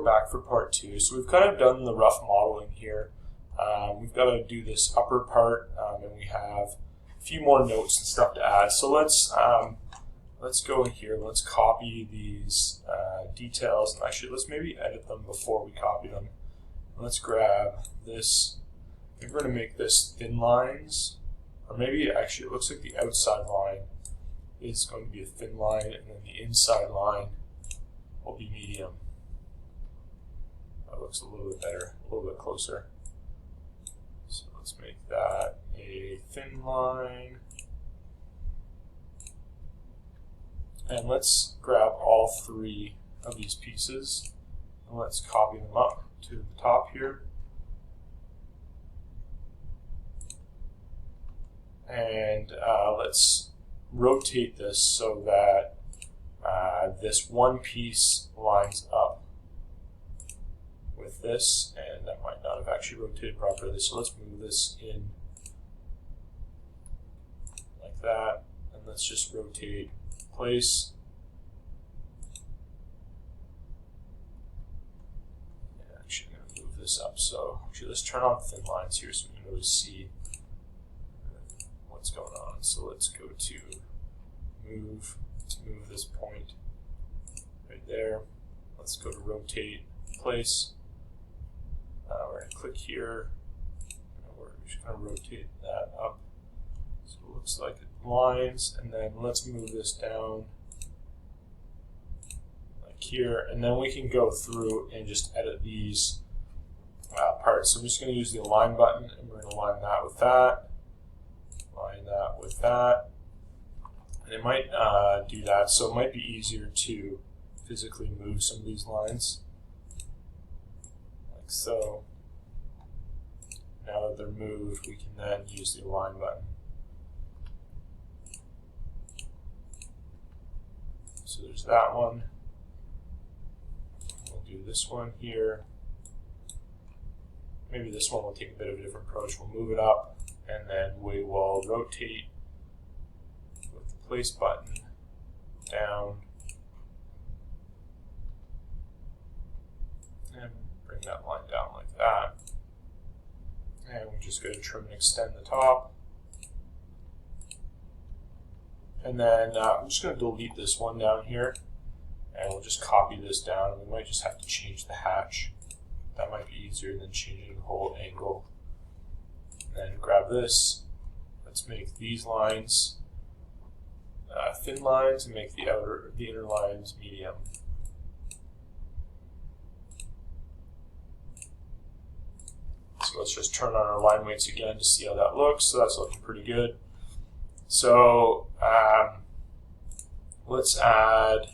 back for part 2. So we've kind of done the rough modeling here. We've got to do this upper part, and we have a few more notes and stuff to add. So let's go in here. Let's copy these details, and actually let's maybe edit them before we copy them. Let's grab this. We're going to make this thin lines, or maybe actually it looks like the outside line is going to be a thin line, and then the inside line will be medium. That looks a little bit better, a little bit closer. So let's make that a thin line. And let's grab all 3 of these pieces and let's copy them up to the top here. And let's rotate this so that this one piece lines up with this, and that might not have actually rotated properly. So let's move this in like that, and let's just rotate place. And actually, I'm going to move this up. So actually, let's turn on thin lines here so we can really see what's going on. So let's go to move. Let's move this point right there. Let's go to rotate place. We're going to click here. We're just going to rotate that up. So it looks like it lines, and then let's move this down like here, and then we can go through and just edit these parts. So I'm just going to use the align button, and we're going to align that with that, align that with that, and it might do that, so it might be easier to physically move some of these lines like so. Now that they're moved, we can then use the align button. So there's that one. We'll do this one here. Maybe this one will take a bit of a different approach. We'll move it up, and then we will rotate with the place button down and bring that line down like that. And we just go to trim and extend the top. And then I'm just going to delete this one down here, and we'll just copy this down. We might just have to change the hatch. That might be easier than changing the whole angle. And then grab this. Let's make these lines thin lines and make the inner lines medium. So let's just turn on our line weights again to see how that looks. So that's looking pretty good. So let's add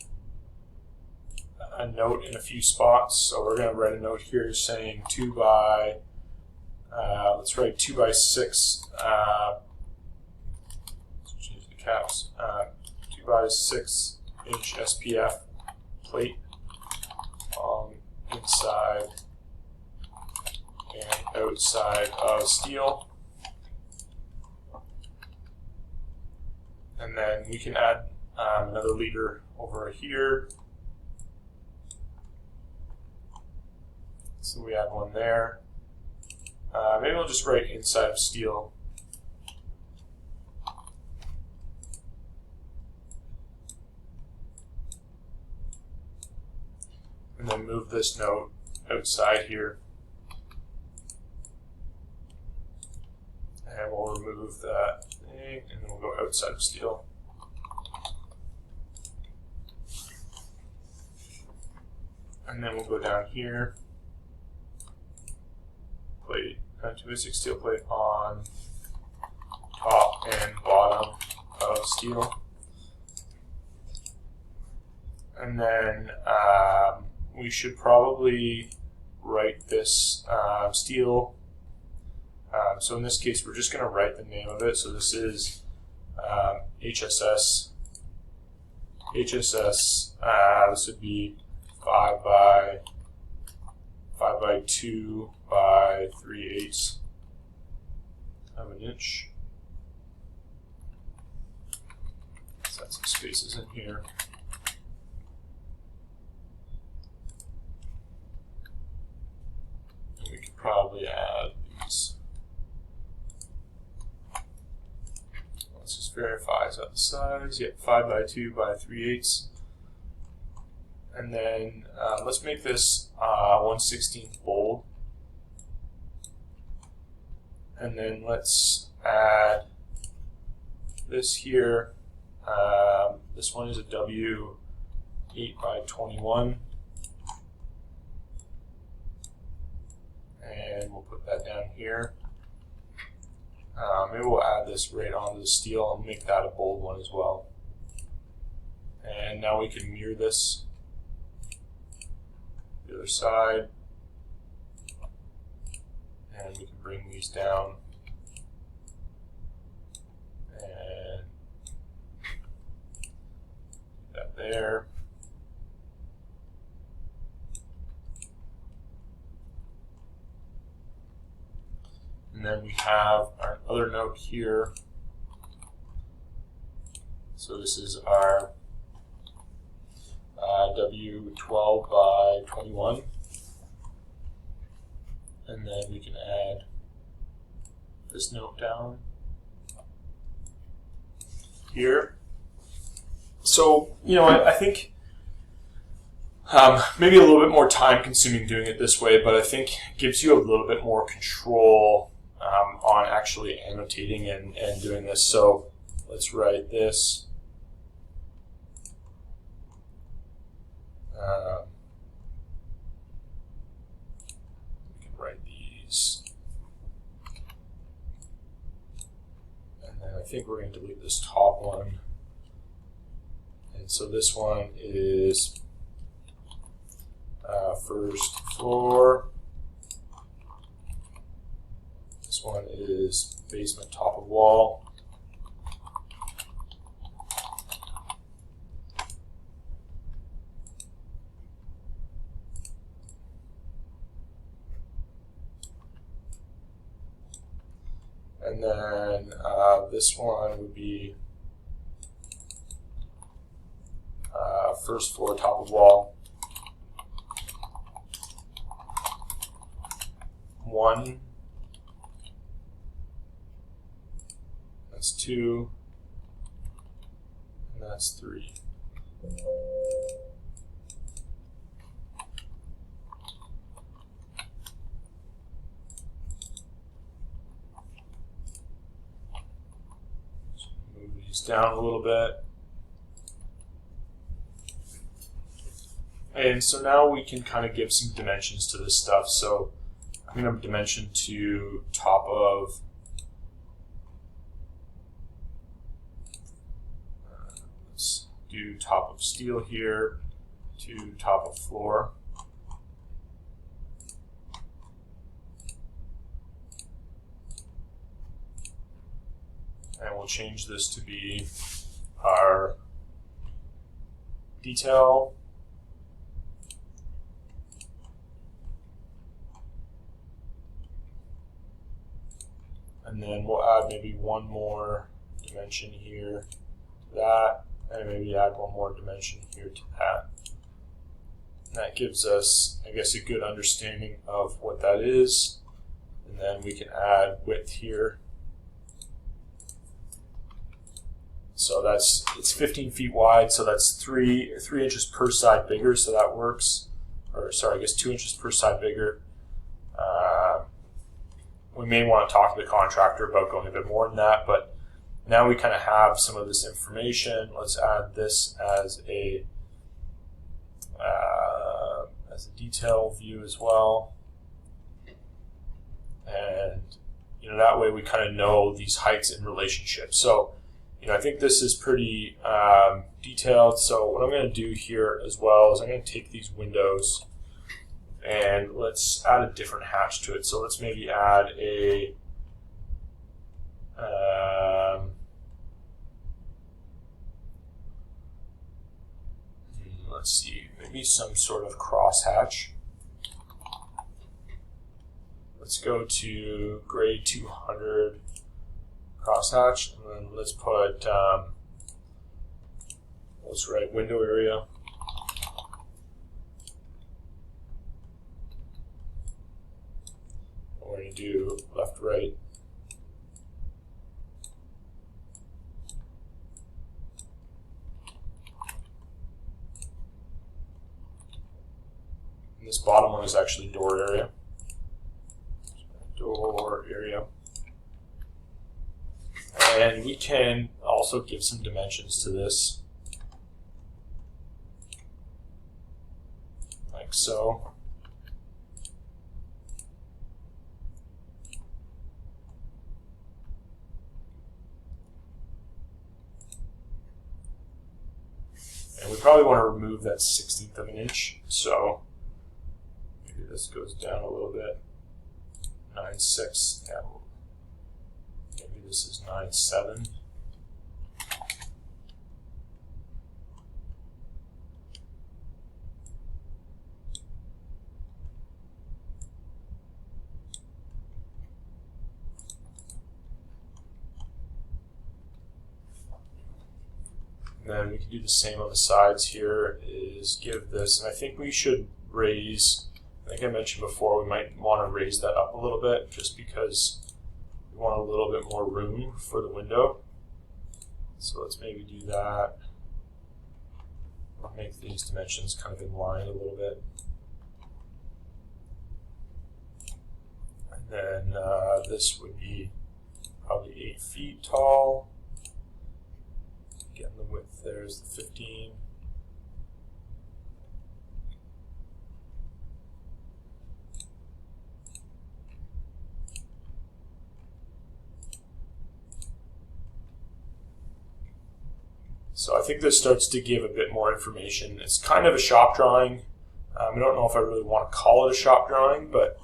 a note in a few spots. So we're going to write a note here saying 2 by, let's write 2 by 6, let's change the caps, 2 by 6 inch SPF plate on inside and outside of steel. And then we can add another leader over here. So we add one there. Maybe we'll just write inside of steel. And then move this note outside here. And we'll remove that thing, and then we'll go outside of steel. And then we'll go down here, plate, 2 by 6 steel plate on top and bottom of steel. And then we should probably write this steel. So in this case, we're just going to write the name of it. So this is HSS. This would be 5 by 2 by 3/8 of an inch. Set some spaces in here. probably add these. Let's just verify is that the size. Yep, 5 by 2 by 3/8. And then let's make this 1/16 bold. And then let's add this here. This one is a W 8 by 21. And we'll put that down here. Maybe we'll add this right onto the steel and make that a bold one as well. And now we can mirror this. The other side. And we can bring these down. And do that there. And then we have our other note here. So this is our W12 by 21. And then we can add this note down here. So, you know, I think maybe a little bit more time consuming doing it this way, but I think it gives you a little bit more control on actually annotating and doing this. So let's write this. We can write these. And then I think we're going to delete this top one. And so this one is first floor. This one is basement top of wall. And then this one would be first floor top of wall. 1. That's 2. And that's 3. So move these down a little bit. And so now we can kind of give some dimensions to this stuff. So I'm going to dimension to top of let's do top of steel here to top of floor. And we'll change this to be our detail. And then we'll add maybe one more dimension here to that, and maybe add one more dimension here to that. And that gives us, I guess, a good understanding of what that is. And then we can add width here. So it's 15 feet wide, so that's 3 inches per side bigger, so that works. Or sorry, I guess 2 inches per side bigger. We may want to talk to the contractor about going a bit more than that, but now we kind of have some of this information. Let's add this as a detail view as well, and you know that way we kind of know these heights in relationship. So you know I think this is pretty detailed. So what I'm going to do here as well is I'm going to take these windows. And let's add a different hatch to it. So let's maybe add a let's see, maybe some sort of cross hatch. Let's go to grade 200 cross hatch, and then let's put let's write window area. we're going to do left, right. And this bottom one is actually door area. Door area. And we can also give some dimensions to this, like so. And we probably want to remove that 1/16 of an inch, so maybe this goes down a little bit. 9/6, yeah. Maybe this is 9/7. And then we can do the same on the sides here, is give this, and I think we should raise, I think I mentioned before, we might want to raise that up a little bit just because we want a little bit more room for the window. So let's maybe do that. I'll make these dimensions kind of in line a little bit. And then this would be probably 8 feet tall. Getting the width there is the 15. So I think this starts to give a bit more information. It's kind of a shop drawing. I don't know if I really want to call it a shop drawing, but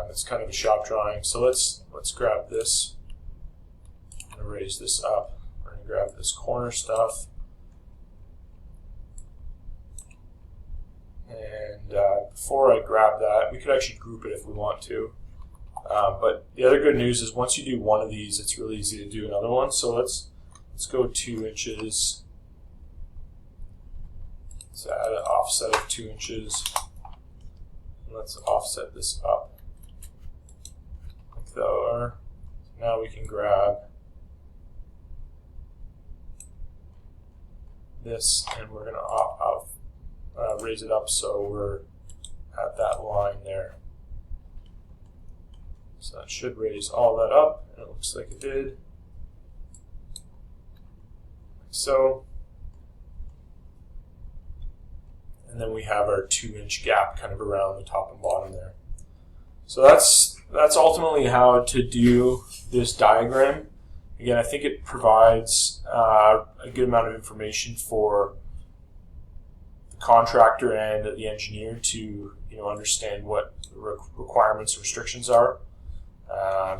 it's kind of a shop drawing. So let's grab this. I'm going to raise this up. We're going to grab this corner stuff. And before I grab that, we could actually group it if we want to. But the other good news is once you do one of these, it's really easy to do another one. So let's go 2 inches. Let's add an offset of 2 inches. Let's offset this up like there. Now we can grab this, and we're going to raise it up so we're at that line there. So that should raise all that up, and it looks like it did. Like so. And then we have our 2-inch gap kind of around the top and bottom there. So that's ultimately how to do this diagram. Again, I think it provides a good amount of information for the contractor and the engineer to understand what the requirements and restrictions are.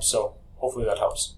So hopefully that helps.